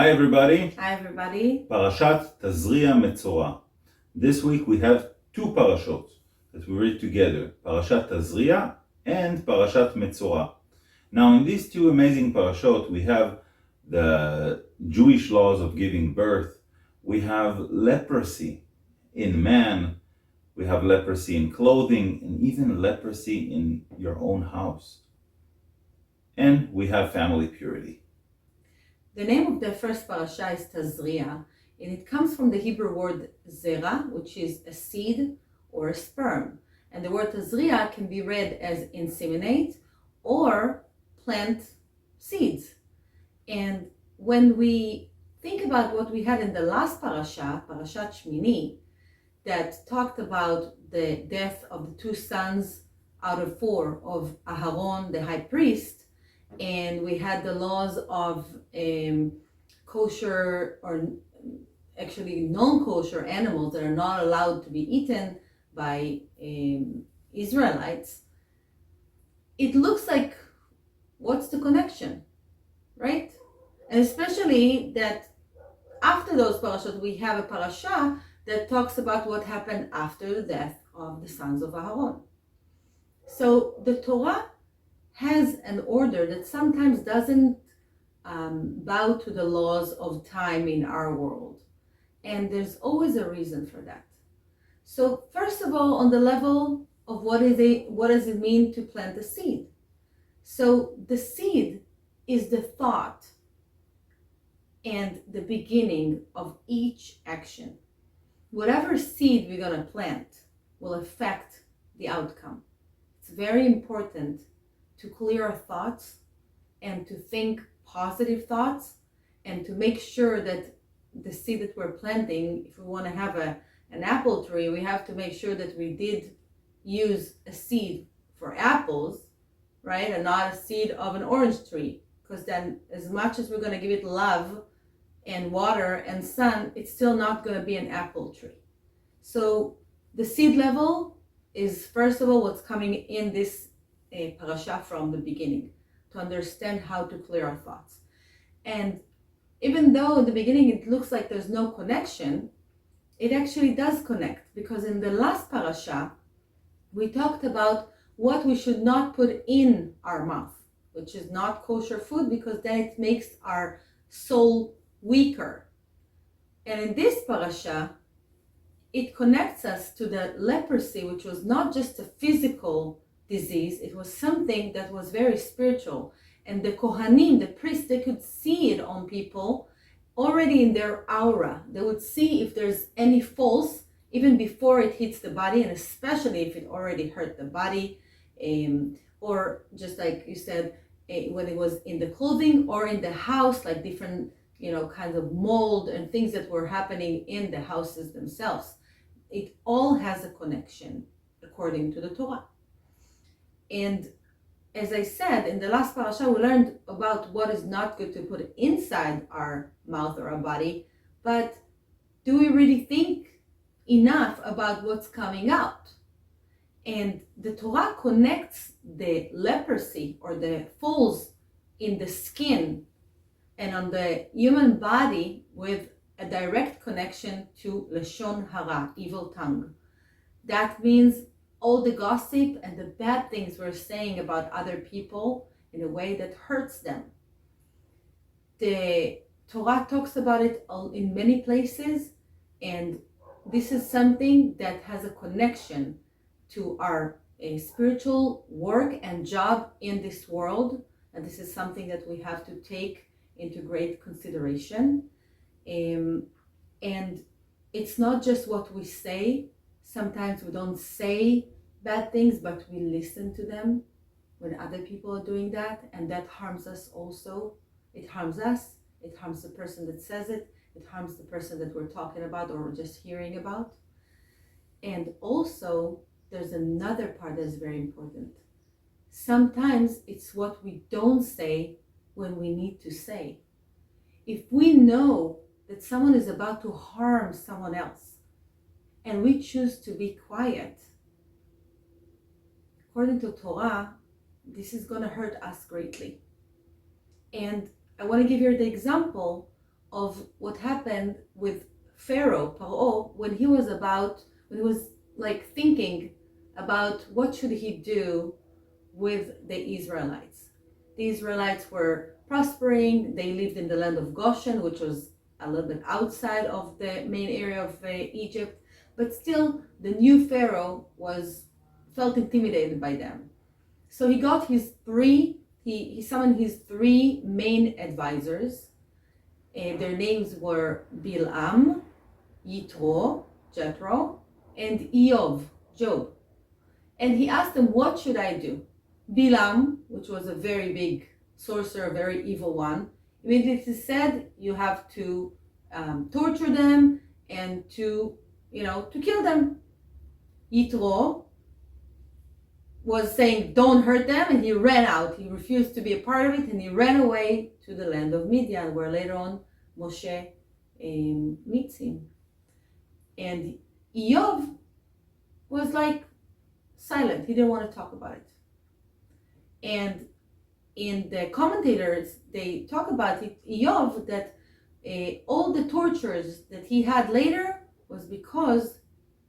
Hi everybody. Hi everybody. Parashat Tazria and Metzora. This week we have two parashot that we read together. Parashat Tazria and Parashat Metzora. Now in these two amazing parashot we have the Jewish laws of giving birth. We have leprosy in man. We have leprosy in clothing and even leprosy in your own house. And we have family purity. The name of the first parasha is Tazria, and it comes from the Hebrew word zera, which is a seed or a sperm. And the word Tazria can be read as inseminate or plant seeds. And when we think about what we had in the last parasha, Parashat Shmini, that talked about the death of the two sons out of four of Aharon, the high priest, and we had the laws of kosher or actually non-kosher animals that are not allowed to be eaten by Israelites. It looks like, what's the connection, right? And especially that after those parashot, we have a parasha that talks about what happened after the death of the sons of Aharon. So the Torah has an order that sometimes doesn't bow to the laws of time in our world. And there's always a reason for that. So first of all, on the level of what does it mean to plant a seed? So the seed is the thought and the beginning of each action. Whatever seed we're going to plant will affect the outcome. It's very important to clear our thoughts and to think positive thoughts and to make sure that the seed that we're planting, if we want to have an apple tree, we have to make sure that we did use a seed for apples, right? And not a seed of an orange tree. Because then as much as we're going to give it love and water and sun, it's still not going to be an apple tree. So the seed level is first of all what's coming in this parasha from the beginning, to understand how to clear our thoughts. And even though in the beginning it looks like there's no connection, it actually does connect, because in the last parasha we talked about what we should not put in our mouth, which is not kosher food, because then it makes our soul weaker. And in this parasha it connects us to the leprosy, which was not just a physical disease, it was something that was very spiritual. And the Kohanim, the priests, they could see it on people already in their aura. They would see if there's any faults even before it hits the body, and especially if it already hurt the body, or just like you said, when it was in the clothing or in the house, like different kinds of mold and things that were happening in the houses themselves. It all has a connection according to the Torah. And as I said, in the last parasha, we learned about what is not good to put inside our mouth or our body, but do we really think enough about what's coming out? And the Torah connects the leprosy or the folds in the skin and on the human body with a direct connection to Lashon Hara, evil tongue. That means all the gossip and the bad things we're saying about other people in a way that hurts them. The Torah talks about it in many places, and this is something that has a connection to our spiritual work and job in this world, and this is something that we have to take into great consideration. And it's not just what we say. Sometimes we don't say bad things, but we listen to them when other people are doing that, and that harms us also. It harms us, it harms the person that says it, it harms the person that we're talking about or just hearing about. And also, there's another part that's very important. Sometimes it's what we don't say when we need to say. If we know that someone is about to harm someone else, and we choose to be quiet, according to Torah, this is going to hurt us greatly. And I want to give you the example of what happened with Pharaoh, Paro, when he was like thinking about what should he do with the Israelites. The Israelites were prospering. They lived in the land of Goshen, which was a little bit outside of the main area of Egypt, but still the new Pharaoh felt intimidated by them. So he got he summoned his three main advisors. Their names were Bil'am, Yitro, Jethro, and Eov, Job. And he asked them, what should I do? Bil'am, which was a very big sorcerer, a very evil one, immediately said, you have to torture them and to kill them. Yitro was saying, don't hurt them, and he ran out. He refused to be a part of it, and he ran away to the land of Midian, where later on Moshe meets him. And Eov was like silent. He didn't want to talk about it. And in the commentators, they talk about it, Eov, that all the tortures that he had later was because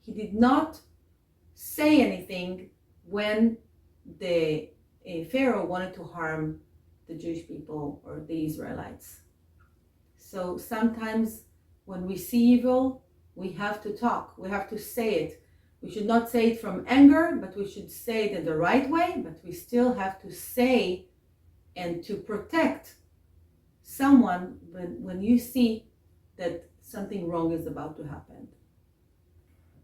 he did not say anything when the Pharaoh wanted to harm the Jewish people or the Israelites. So sometimes when we see evil, we have to talk, we have to say it. We should not say it from anger, but we should say it in the right way, but we still have to say and to protect someone when you see that something wrong is about to happen.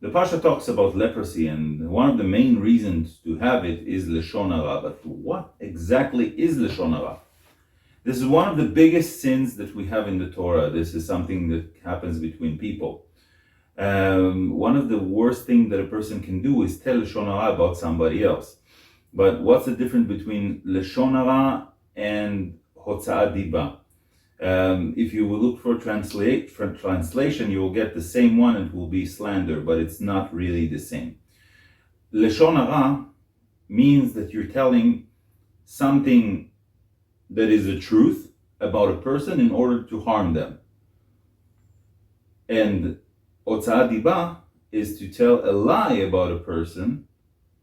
The Parsha talks about leprosy, and one of the main reasons to have it is Shonara. But what exactly is Shonara? This is one of the biggest sins that we have in the Torah. This is something that happens between people. One of the worst things that a person can do is tell Shonara about somebody else. But what's the difference between Shonara and Hotsadiba? If you will look for translation, you will get the same one, and it will be slander, but it's not really the same. Shonara means that you're telling something that is the truth about a person in order to harm them. And Hotsadiba is to tell a lie about a person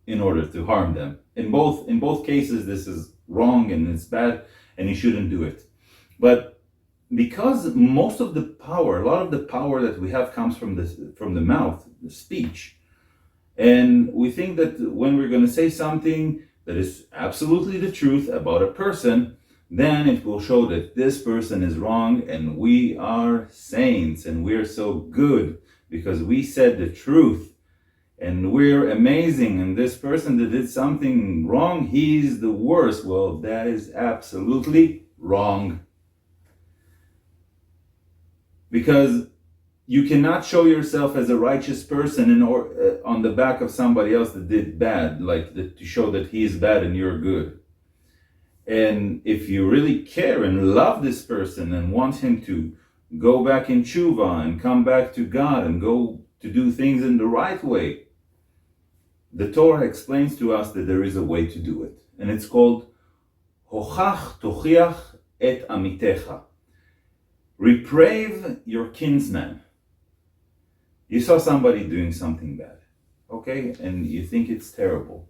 in order to harm them. In both cases, this is wrong and it's bad, and you shouldn't do it. But because most of the power, a lot of the power that we have comes from the mouth, the speech, and we think that when we're going to say something that is absolutely the truth about a person, then it will show that this person is wrong and we are saints and we're so good because we said the truth and we're amazing, and this person that did something wrong, he's the worst. Well, that is absolutely wrong. Because you cannot show yourself as a righteous person on the back of somebody else that did bad, to show that he is bad and you're good. And if you really care and love this person and want him to go back in tshuva and come back to God and go to do things in the right way, the Torah explains to us that there is a way to do it. And it's called Hochach tochiach et amitecha. Reprove your kinsman. You saw somebody doing something bad, okay? And you think it's terrible.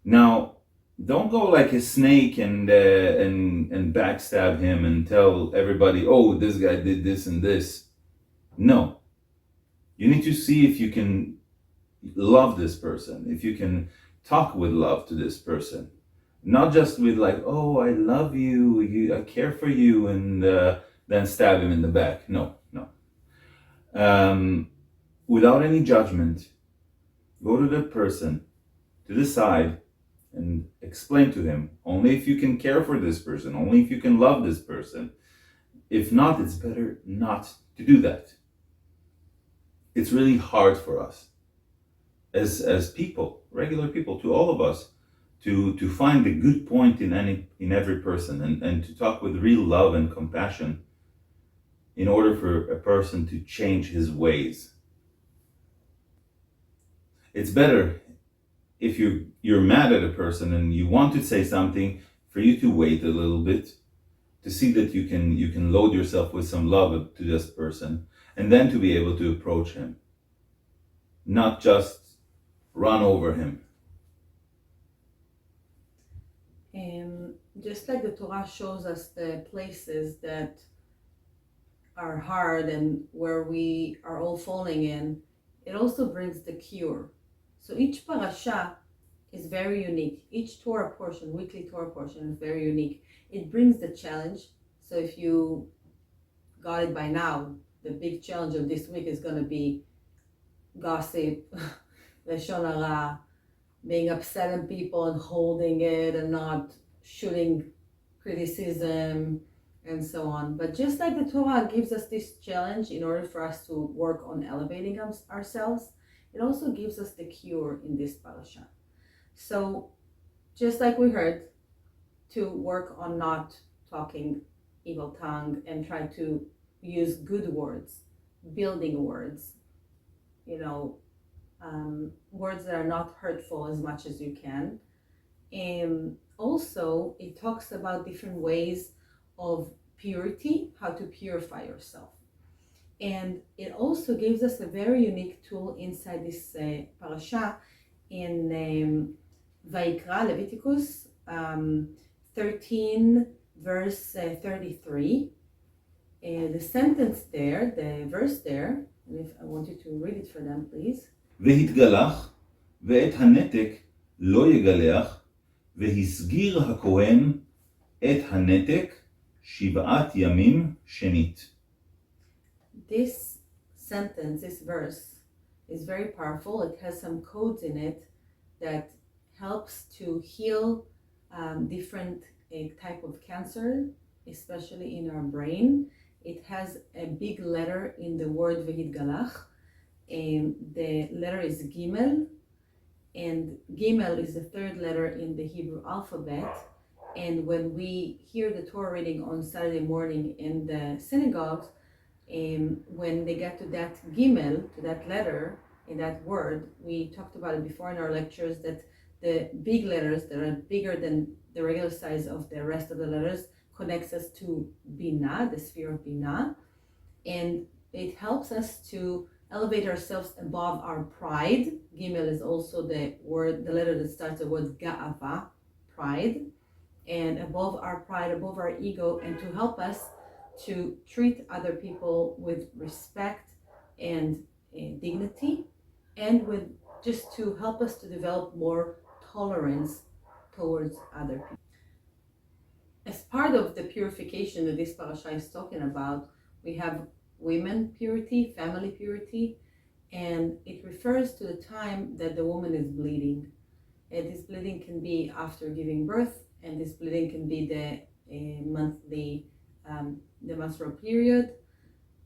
Now, don't go like a snake and backstab him and tell everybody, oh, this guy did this and this. No. You need to see if you can love this person, if you can talk with love to this person. Not just with oh, I love you, I care for you, and then stab him in the back. No. Without any judgment, go to the person, to the side, and explain to him. Only if you can care for this person, only if you can love this person. If not, it's better not to do that. It's really hard for us as people, regular people, to all of us, to find the good point in every person and to talk with real love and compassion in order for a person to change his ways. It's better if you're mad at a person and you want to say something, for you to wait a little bit, to see that you can load yourself with some love to this person, and then to be able to approach him, not just run over him. Just like the Torah shows us the places that are hard and where we are all falling in, it also brings the cure. So each parasha is very unique. Each Torah portion, weekly Torah portion, is very unique. It brings the challenge. So if you got it by now, the big challenge of this week is going to be gossip, the Shonara, being upset at people and holding it and not shooting criticism and so on. But just like the Torah gives us this challenge in order for us to work on elevating ourselves, it also gives us the cure in this parasha. So just like we heard, to work on not talking evil tongue and try to use good words, building words, words that are not hurtful as much as you can. And also, it talks about different ways of purity, how to purify yourself. And it also gives us a very unique tool inside this parasha in Vayikra, Leviticus 13, verse 33. The sentence there, the verse there, and if I want you to read it for them, please. והתגלח, ואת הנתק לא יגלח, והסגיר הכהן את הנתק 7 ימים שנית. This sentence, this verse, is very powerful. It has some codes in it that helps to heal different type of cancer, especially in our brain. It has a big letter in the word v'hitgalach. The letter is Gimel, and Gimel is the third letter in the Hebrew alphabet. And when we hear the Torah reading on Saturday morning in the synagogues, when they get to that Gimel, to that letter in that word, we talked about it before in our lectures, that the big letters that are bigger than the regular size of the rest of the letters connects us to Binah, the sphere of Binah, and it helps us to elevate ourselves above our pride. Gimel is also the letter that starts the word Ga'ava, pride, and above our pride, above our ego, and to help us to treat other people with respect and dignity, and with just to help us to develop more tolerance towards other people. As part of the purification that this parasha is talking about, we have women purity, family purity, and it refers to the time that the woman is bleeding. And this bleeding can be after giving birth, and this bleeding can be the monthly, the menstrual period.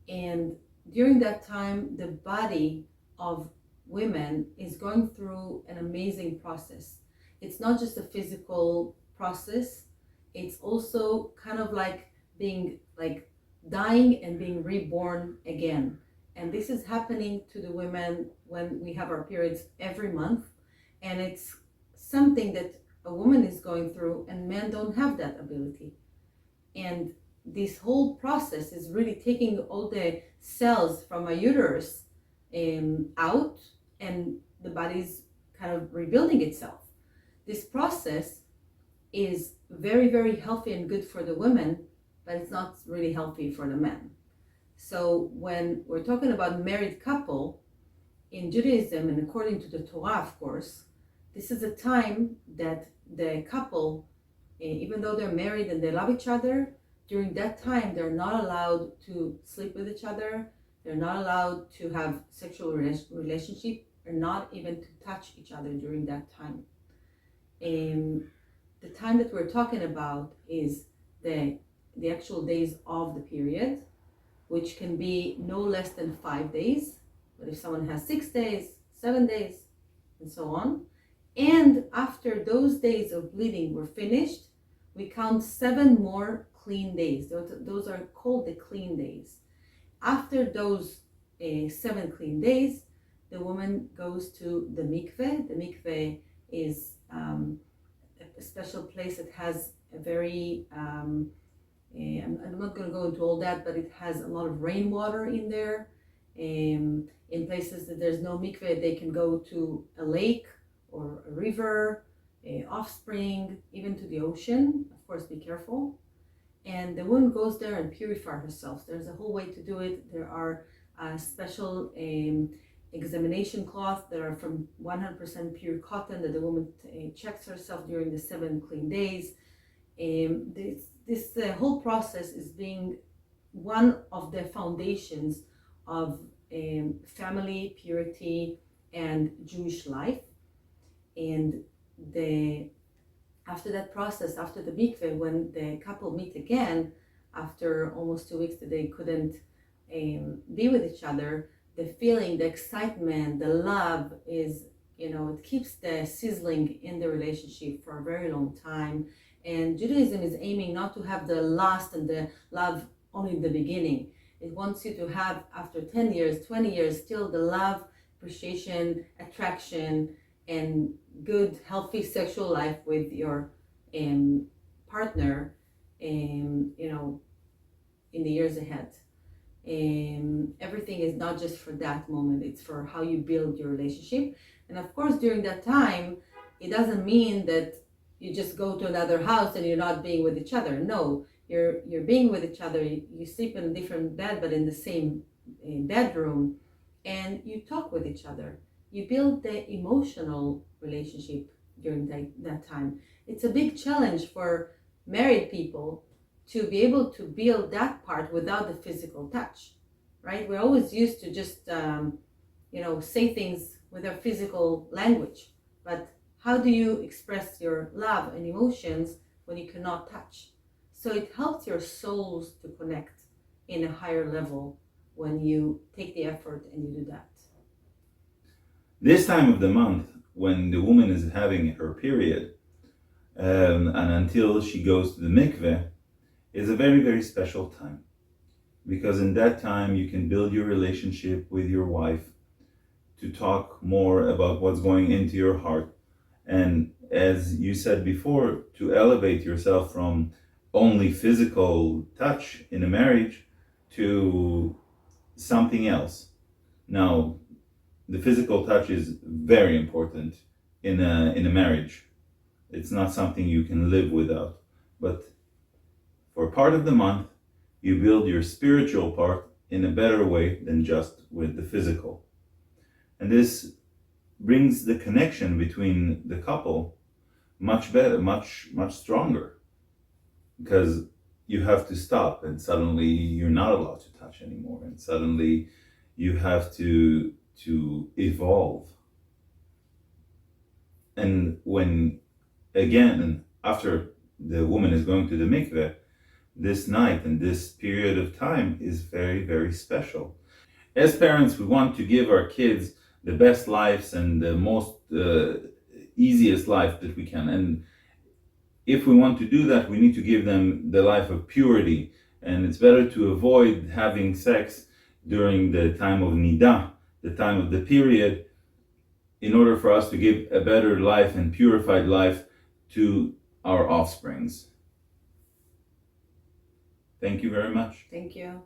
And during that time, the body of women is going through an amazing process. It's not just a physical process, it's also kind of like being like dying and being reborn again. And this is happening to the women when we have our periods every month, and it's something that a woman is going through, and men don't have that ability. And this whole process is really taking all the cells from a uterus out, and the body's kind of rebuilding itself. This process is very, very healthy and good for the women, but it's not really healthy for the men. So when we're talking about married couple in Judaism, and according to the Torah, of course, this is a time that the couple, even though they're married and they love each other, during that time they're not allowed to sleep with each other, they're not allowed to have sexual relationship, or not even to touch each other during that time. The time that we're talking about is the actual days of the period, which can be no less than 5 days, but if someone has 6 days, 7 days, and so on. And after those days of bleeding were finished, we count 7 more clean days. Those are called the clean days. After those 7 clean days, the woman goes to the mikveh. The mikveh is a special place that has a very I'm not going to go into all that, but it has a lot of rainwater in there. In places that there's no mikveh, they can go to a lake or a river, off spring, even to the ocean. Of course, be careful. And the woman goes there and purifies herself. There's a whole way to do it. There are special examination cloths that are from 100% pure cotton that the woman checks herself during the 7 clean days. This whole process is being one of the foundations of family purity and Jewish life. And after that process, after the mikveh, when the couple meet again, after almost 2 weeks that they couldn't be with each other, the feeling, the excitement, the love is, it keeps the sizzling in the relationship for a very long time. And Judaism is aiming not to have the lust and the love only in the beginning. It wants you to have, after 10 years, 20 years, still the love, appreciation, attraction, and good, healthy sexual life with your partner, in the years ahead. Everything is not just for that moment, it's for how you build your relationship. And of course, during that time, it doesn't mean that you just go to another house and you're not being with each other. No, you're being with each other. You sleep in a different bed, but in the same bedroom, and you talk with each other. You build the emotional relationship during that time. It's a big challenge for married people to be able to build that part without the physical touch, right? We're always used to just, say things with our physical language, but how do you express your love and emotions when you cannot touch? So it helps your souls to connect in a higher level when you take the effort and you do that. This time of the month, when the woman is having her period, and until she goes to the mikveh, is a very, very special time. Because in that time, you can build your relationship with your wife, to talk more about what's going into your heart. And as you said before, to elevate yourself from only physical touch in a marriage to something else. Now, the physical touch is very important in a marriage. It's not something you can live without. But for part of the month, you build your spiritual part in a better way than just with the physical. And this brings the connection between the couple much better, much stronger. Because you have to stop, and suddenly you're not allowed to touch anymore, and suddenly you have to evolve. And when, again, after the woman is going to the mikveh, this night and this period of time is very, very special. As parents, we want to give our kids the best lives and the most easiest life that we can. And if we want to do that, we need to give them the life of purity. And it's better to avoid having sex during the time of nidah, the time of the period, in order for us to give a better life and purified life to our offsprings. Thank you very much. Thank you.